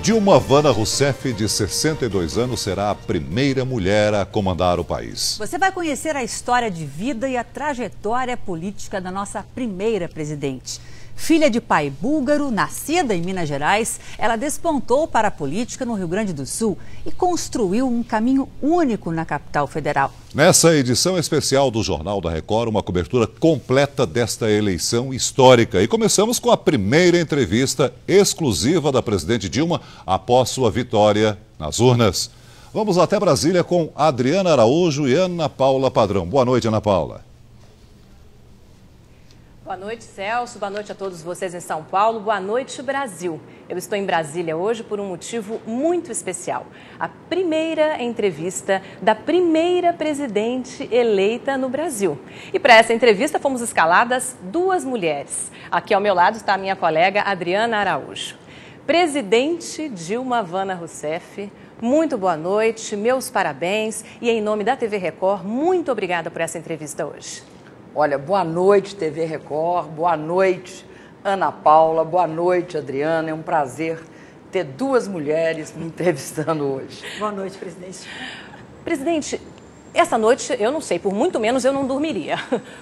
Dilma Vana Rousseff, de 62 anos, será a primeira mulher a comandar o país. Você vai conhecer a história de vida e a trajetória política da nossa primeira presidente. Filha de pai búlgaro, nascida em Minas Gerais, ela despontou para a política no Rio Grande do Sul e construiu um caminho único na capital federal. Nessa edição especial do Jornal da Record, uma cobertura completa desta eleição histórica. E começamos com a primeira entrevista exclusiva da presidente Dilma após sua vitória nas urnas. Vamos até Brasília com Adriana Araújo e Ana Paula Padrão. Boa noite, Ana Paula. Boa noite, Celso. Boa noite a todos vocês em São Paulo. Boa noite, Brasil. Eu estou em Brasília hoje por um motivo muito especial. A primeira entrevista da primeira presidente eleita no Brasil. E para essa entrevista fomos escaladas duas mulheres. Aqui ao meu lado está a minha colega Adriana Araújo. Presidente Dilma Vana Rousseff, muito boa noite, meus parabéns. E em nome da TV Record, muito obrigada por essa entrevista hoje. Olha, boa noite, TV Record, boa noite, Ana Paula, boa noite, Adriana. É um prazer ter duas mulheres me entrevistando hoje. Boa noite, presidente. Presidente, essa noite, eu não sei, por muito menos eu não dormiria.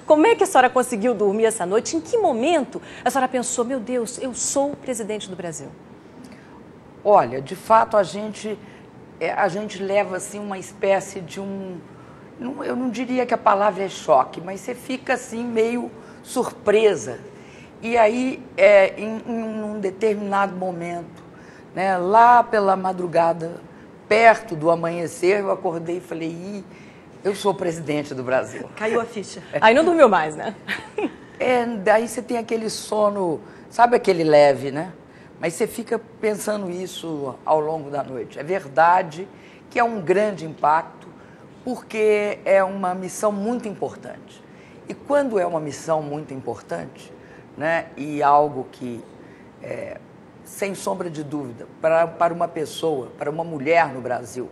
Como é que a senhora conseguiu dormir essa noite? Em que momento a senhora pensou, meu Deus, eu sou o presidente do Brasil? Olha, de fato, a gente leva assim uma espécie de eu não diria que a palavra é choque, mas você fica assim meio surpresa. E aí, em um determinado momento, né, lá pela madrugada, perto do amanhecer, eu acordei e falei, eu sou presidente do Brasil. Caiu a ficha. Aí não dormiu mais, né? Daí você tem aquele sono, sabe aquele leve, né? Mas você fica pensando isso ao longo da noite. É verdade que é um grande impacto, porque é uma missão muito importante. E quando é uma missão muito importante, né, e algo que, sem sombra de dúvida, para uma pessoa, para uma mulher no Brasil,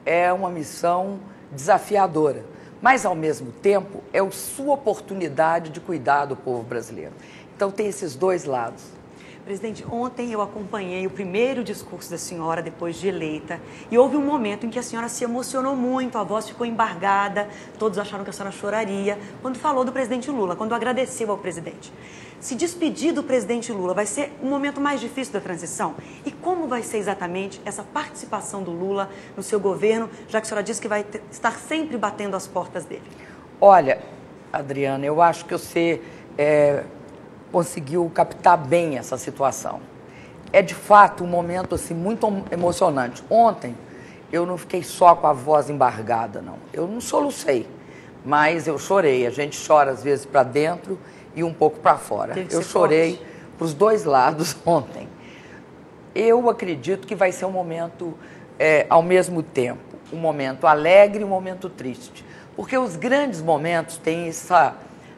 é uma missão desafiadora, mas, ao mesmo tempo, é a sua oportunidade de cuidar do povo brasileiro. Então, tem esses dois lados. Presidente, ontem eu acompanhei o primeiro discurso da senhora depois de eleita e houve um momento em que a senhora se emocionou muito, a voz ficou embargada, todos acharam que a senhora choraria, quando falou do presidente Lula, quando agradeceu ao presidente. Se despedir do presidente Lula vai ser o momento mais difícil da transição? E como vai ser exatamente essa participação do Lula no seu governo, já que a senhora disse que vai estar sempre batendo as portas dele? Olha, Adriana, eu acho que você conseguiu captar bem essa situação. É, de fato, um momento assim, muito emocionante. Ontem, eu não fiquei só com a voz embargada, não. Eu não solucei, mas eu chorei. A gente chora, às vezes, para dentro e um pouco para fora. Eu chorei para os dois lados ontem. Eu acredito que vai ser um momento, ao mesmo tempo, um momento alegre e um momento triste. Porque os grandes momentos têm essa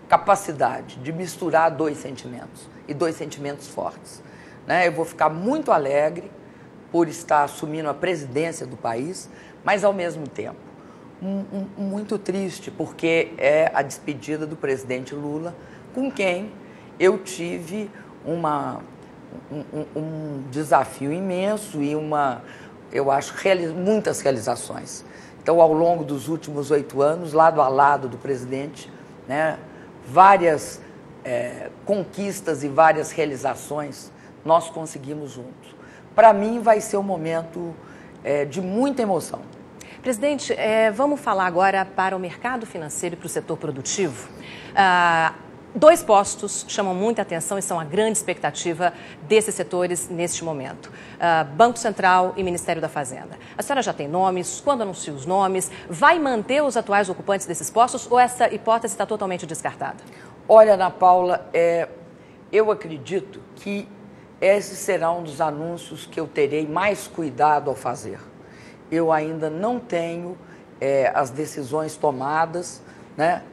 capacidade de misturar dois sentimentos, e dois sentimentos fortes. Né? Eu vou ficar muito alegre por estar assumindo a presidência do país, mas, ao mesmo tempo, muito triste, porque é a despedida do presidente Lula, com quem eu tive um desafio imenso e eu acho, muitas realizações. Então, ao longo dos últimos 8 anos, lado a lado do presidente, né, várias conquistas e várias realizações nós conseguimos juntos. Para mim, vai ser um momento de muita emoção. Presidente, vamos falar agora para o mercado financeiro e para o setor produtivo. Dois postos chamam muita atenção e são a grande expectativa desses setores neste momento. Banco Central e Ministério da Fazenda. A senhora já tem nomes? Quando anuncia os nomes? Vai manter os atuais ocupantes desses postos ou essa hipótese está totalmente descartada? Olha, Ana Paula, eu acredito que esse será um dos anúncios que eu terei mais cuidado ao fazer. Eu ainda não tenho as decisões tomadas, né?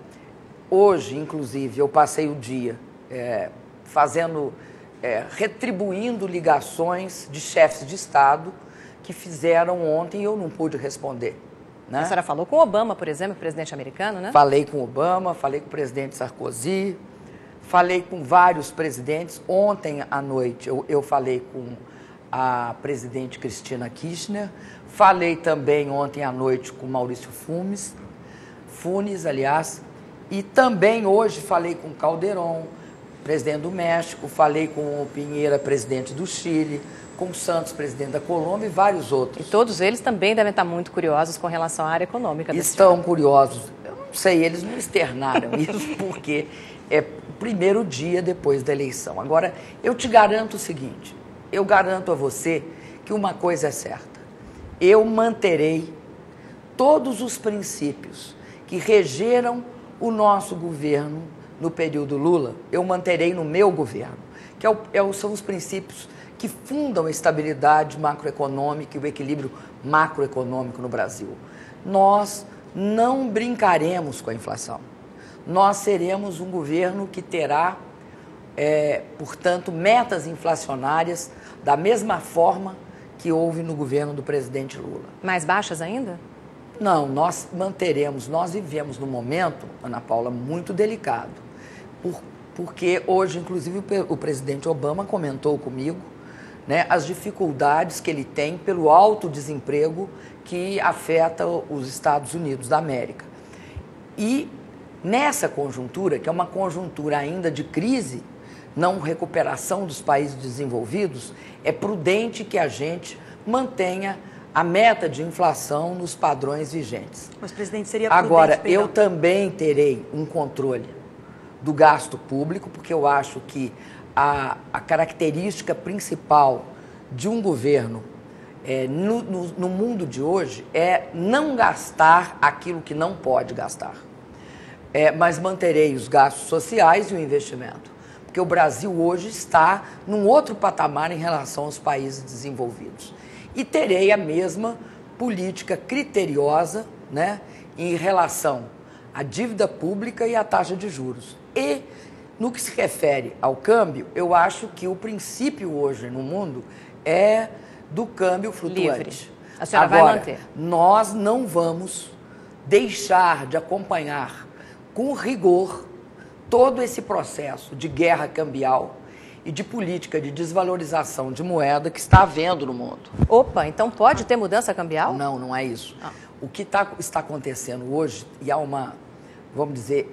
Hoje, inclusive, eu passei o dia retribuindo ligações de chefes de Estado que fizeram ontem e eu não pude responder. Né? A senhora falou com Obama, por exemplo, presidente americano, né? Falei com Obama, falei com o presidente Sarkozy, falei com vários presidentes. Ontem à noite eu falei com a presidente Cristina Kirchner, falei também ontem à noite com Maurício Funes, e também hoje falei com Calderón, presidente do México, falei com o Piñera, presidente do Chile, com o Santos, presidente da Colômbia, e vários outros. E todos eles também devem estar muito curiosos com relação à área econômica. Estão curiosos. Eu não sei, eles não externaram isso porque é o primeiro dia depois da eleição. Agora, eu te garanto o seguinte, eu garanto a você que uma coisa é certa. Eu manterei todos os princípios que regeram o nosso governo no período Lula, eu manterei no meu governo, que são os princípios que fundam a estabilidade macroeconômica e o equilíbrio macroeconômico no Brasil. Nós não brincaremos com a inflação. Nós seremos um governo que terá, portanto, metas inflacionárias da mesma forma que houve no governo do presidente Lula. Mais baixas ainda? Não, nós manteremos, nós vivemos num momento, Ana Paula, muito delicado, porque hoje, inclusive, o presidente Obama comentou comigo, né, as dificuldades que ele tem pelo alto desemprego que afeta os Estados Unidos da América. E nessa conjuntura, que é uma conjuntura ainda de crise, não recuperação dos países desenvolvidos, é prudente que a gente mantenha a meta de inflação nos padrões vigentes. Mas, presidente, seria prudente... Agora, eu também terei um controle do gasto público, porque eu acho que a característica principal de um governo no mundo de hoje é não gastar aquilo que não pode gastar. Mas manterei os gastos sociais e o investimento, porque o Brasil hoje está num outro patamar em relação aos países desenvolvidos. E terei a mesma política criteriosa, né, em relação à dívida pública e à taxa de juros. E, no que se refere ao câmbio, eu acho que o princípio hoje no mundo é do câmbio flutuante. Livre. A senhora Agora, vai manter? Nós não vamos deixar de acompanhar com rigor todo esse processo de guerra cambial e de política de desvalorização de moeda que está havendo no mundo. Opa, então pode ter mudança cambial? Não, não é isso. O que está acontecendo hoje, e há uma, vamos dizer,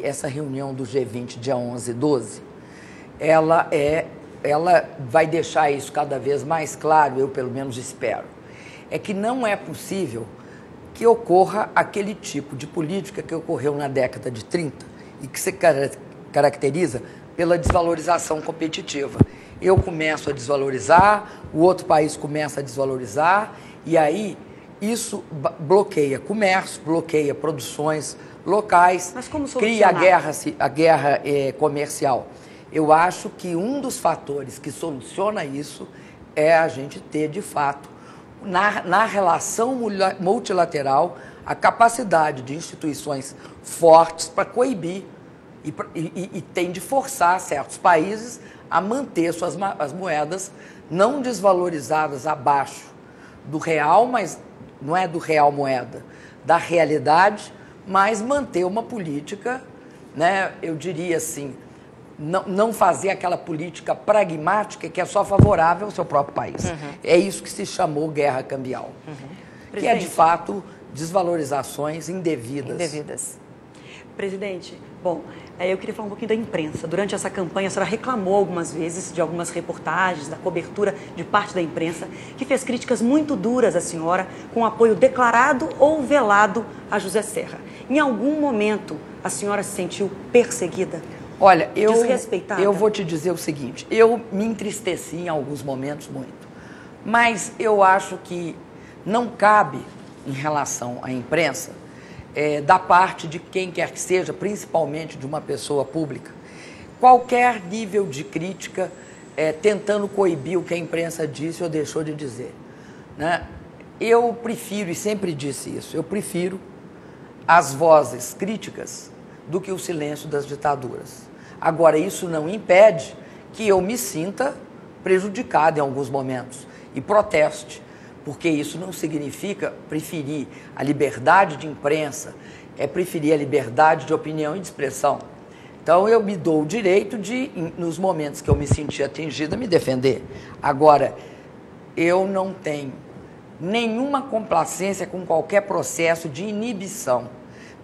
essa reunião do G20, dia 11 e 12, ela vai deixar isso cada vez mais claro, eu pelo menos espero. É que não é possível que ocorra aquele tipo de política que ocorreu na década de 30 e que se caracteriza pela desvalorização competitiva. Eu começo a desvalorizar, o outro país começa a desvalorizar, e aí isso bloqueia comércio, bloqueia produções locais, cria a guerra comercial. Eu acho que um dos fatores que soluciona isso é a gente ter, de fato, na relação multilateral, a capacidade de instituições fortes para coibir e tem de forçar certos países a manter as moedas não desvalorizadas abaixo do real, mas não é do real moeda, da realidade, mas manter uma política, né, eu diria assim, não fazer aquela política pragmática que é só favorável ao seu próprio país. É isso que se chamou guerra cambial, que é, de fato, desvalorizações indevidas. Presidente, bom, eu queria falar um pouquinho da imprensa. Durante essa campanha, a senhora reclamou algumas vezes de algumas reportagens, da cobertura de parte da imprensa, que fez críticas muito duras à senhora, com apoio declarado ou velado a José Serra. Em algum momento, a senhora se sentiu perseguida? Olha, desrespeitada? Eu vou te dizer o seguinte, eu me entristeci em alguns momentos muito, mas eu acho que não cabe, em relação à imprensa, da parte de quem quer que seja, principalmente de uma pessoa pública, qualquer nível de crítica tentando coibir o que a imprensa disse ou deixou de dizer, né? Eu prefiro, e sempre disse isso, eu prefiro as vozes críticas do que o silêncio das ditaduras. Agora, isso não impede que eu me sinta prejudicado em alguns momentos e proteste, porque isso não significa preferir a liberdade de imprensa, preferir a liberdade de opinião e de expressão. Então, eu me dou o direito de, nos momentos que eu me senti atingida, me defender. Agora, eu não tenho nenhuma complacência com qualquer processo de inibição,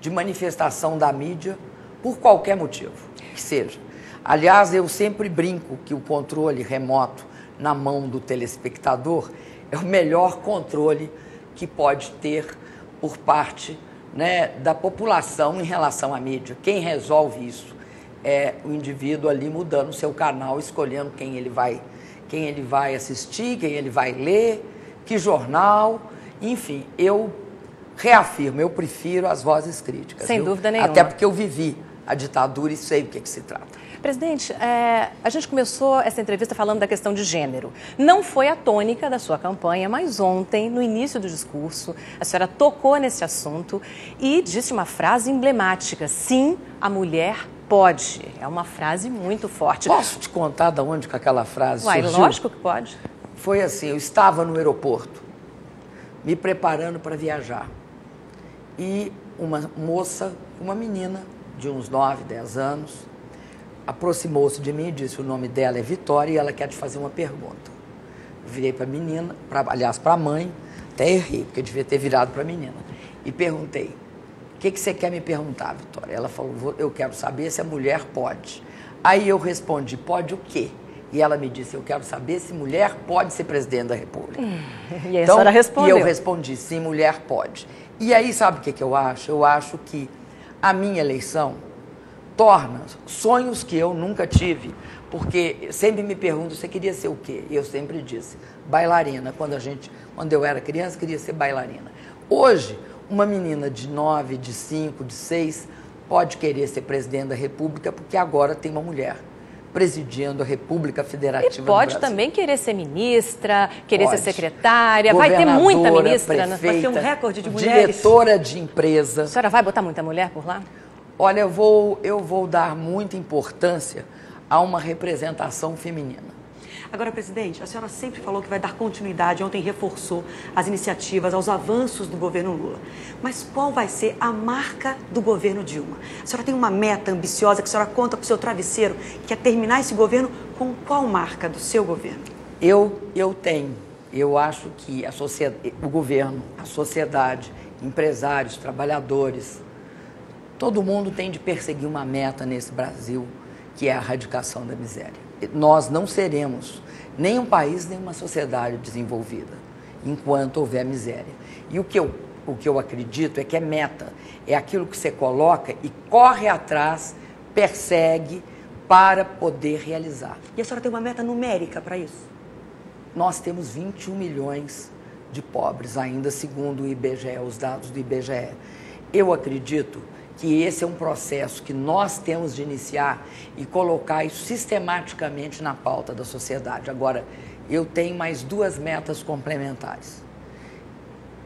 de manifestação da mídia, por qualquer motivo que seja. Aliás, eu sempre brinco que o controle remoto na mão do telespectador é o melhor controle que pode ter por parte, né, da população em relação à mídia. Quem resolve isso é o indivíduo ali mudando o seu canal, escolhendo quem ele vai assistir, quem ele vai ler, que jornal, enfim, eu reafirmo, eu prefiro as vozes críticas. Sem dúvida nenhuma. Até porque eu vivi a ditadura e sei do que se trata. Presidente, a gente começou essa entrevista falando da questão de gênero. Não foi a tônica da sua campanha, mas ontem, no início do discurso, a senhora tocou nesse assunto e disse uma frase emblemática: sim, a mulher pode. É uma frase muito forte. Posso te contar de onde que aquela frase surgiu? Lógico que pode. Foi assim, eu estava no aeroporto, me preparando para viajar. E uma moça, uma menina de uns 9, 10 anos, aproximou-se de mim e disse: o nome dela é Vitória e ela quer te fazer uma pergunta. Virei para a menina, aliás, para a mãe, até errei, porque eu devia ter virado para a menina. E perguntei: o que você quer me perguntar, Vitória? Ela falou: eu quero saber se a mulher pode. Aí eu respondi: pode o quê? E ela me disse: eu quero saber se mulher pode ser presidente da República. E a senhora respondeu. E eu respondi: sim, mulher pode. E aí, sabe o que eu acho? Eu acho que a minha eleição torna sonhos que eu nunca tive, porque sempre me perguntam: você queria ser o quê? E eu sempre disse: bailarina. Quando eu era criança, queria ser bailarina. Hoje, uma menina de 9, de 5, de 6 pode querer ser presidente da República, porque agora tem uma mulher presidindo a República Federativa do Brasil. E pode também querer ser ministra, querer ser secretária, vai ter muita ministra, prefeita, vai ter um recorde de mulheres. Diretora de empresa. A senhora vai botar muita mulher por lá? Olha, eu vou dar muita importância a uma representação feminina. Agora, presidente, a senhora sempre falou que vai dar continuidade, ontem reforçou as iniciativas, aos avanços do governo Lula. Mas qual vai ser a marca do governo Dilma? A senhora tem uma meta ambiciosa que a senhora conta com o seu travesseiro, que é terminar esse governo com qual marca do seu governo? Eu tenho. Eu acho que o governo, a sociedade, empresários, trabalhadores, todo mundo tem de perseguir uma meta nesse Brasil, que é a erradicação da miséria. Nós não seremos nem um país, nem uma sociedade desenvolvida enquanto houver miséria. E o que eu acredito é que é meta, é aquilo que você coloca e corre atrás, persegue para poder realizar. E a senhora tem uma meta numérica para isso? Nós temos 21 milhões de pobres ainda, segundo o IBGE, os dados do IBGE. Eu acredito que esse é um processo que nós temos de iniciar e colocar isso sistematicamente na pauta da sociedade. Agora, eu tenho mais 2 metas complementares.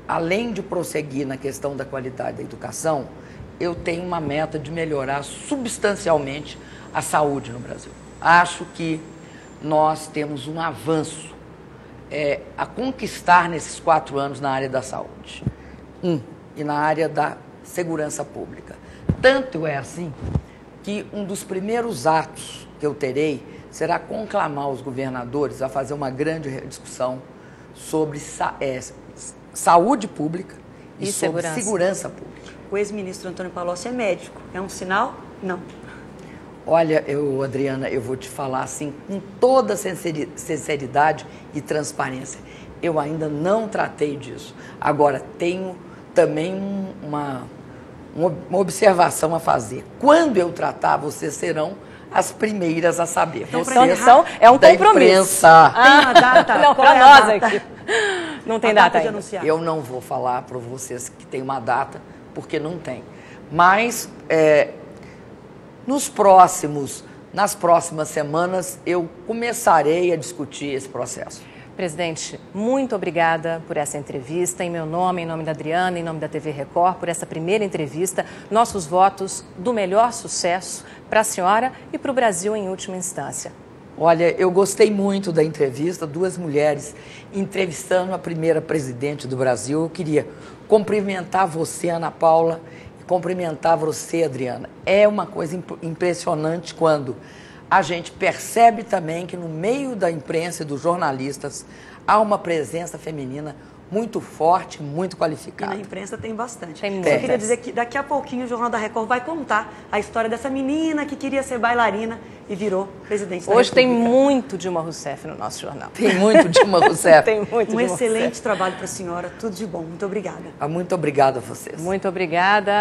Além de prosseguir na questão da qualidade da educação, eu tenho uma meta de melhorar substancialmente a saúde no Brasil. Acho que nós temos um avanço a conquistar nesses 4 anos na área da saúde. E na área da segurança pública. Tanto é assim que um dos primeiros atos que eu terei será conclamar os governadores a fazer uma grande discussão sobre saúde pública e sobre segurança pública. O ex-ministro Antônio Palocci é médico. É um sinal? Não. Olha, Adriana, eu vou te falar assim com toda sinceridade e transparência. Eu ainda não tratei disso. Agora, tenho também uma observação a fazer. Quando eu tratar, vocês serão as primeiras a saber. Então, é um compromisso. Tem uma data? Não, para nós aqui. Não tem data ainda. Eu não vou falar para vocês que tem uma data, porque não tem. Mas, nas próximas semanas, eu começarei a discutir esse processo. Presidente, muito obrigada por essa entrevista, em meu nome, em nome da Adriana, em nome da TV Record, por essa primeira entrevista. Nossos votos do melhor sucesso para a senhora e para o Brasil em última instância. Olha, eu gostei muito da entrevista, 2 mulheres entrevistando a primeira presidente do Brasil. Eu queria cumprimentar você, Ana Paula, e cumprimentar você, Adriana. É uma coisa impressionante quando a gente percebe também que no meio da imprensa e dos jornalistas há uma presença feminina muito forte, muito E qualificada. na imprensa tem bastante. Tem Eu muitas. queria dizer que daqui a pouquinho o Jornal da Record vai contar a história dessa menina que queria ser bailarina e virou presidente da Hoje tem República. muito Dilma Rousseff no nosso jornal. Tem muito Dilma Rousseff. Tem muito Um Dilma excelente Rousseff. trabalho para a senhora, tudo de bom. Muito obrigada. Muito obrigada a vocês. Muito obrigada.